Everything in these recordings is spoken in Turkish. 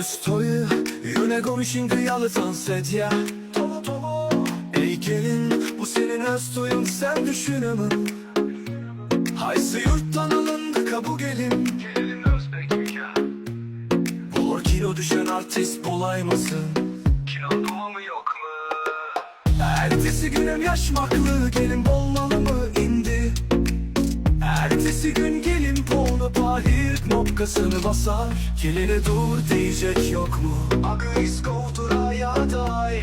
Stoi yöne komşun kıyalı tansedya. Ey gelin bu senin öztoyun, sen düşünemem. Haysı yurttan alındı kabu gelin. Bulur kilo düşen artist bulaymasın. Kilo doğumu yok mu? Ertesi günem yaşmaklı gelin bolmalı mı indi. Ertesi gün gelin polnu pahir noktasını basar. Geline dur diyecek yok mu? Agı iskovdura ya day.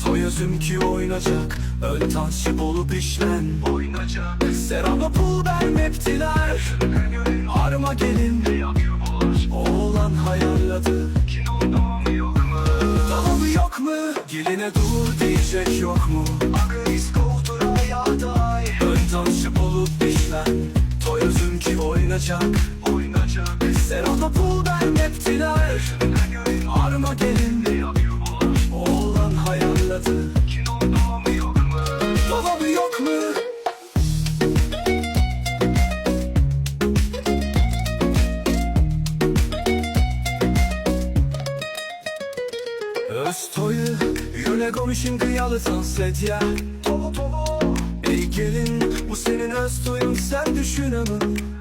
Toy özüm ki oynayacak. Ön tanşip olup işlen Oynayacak. Seraba pul vermeptiler. Arma gelin oğlan hayalladı. Kilo doğumu yok mu? Dolabı yok mu? Geline dur diyecek yok mu? Agı iskovdura ya day. Ön tanşip olup işlen. Toy özüm ki oynayacak. Oynayacak. Seraba pul vermeptiler. Arma gelin oğlan hayalladı. Kilo doğumu yok mu? Dolabı yok mu? Öztoyu yöne komşun kıyalı tansedya. Ey gelin bu senin öztoyun, sen düşünemem.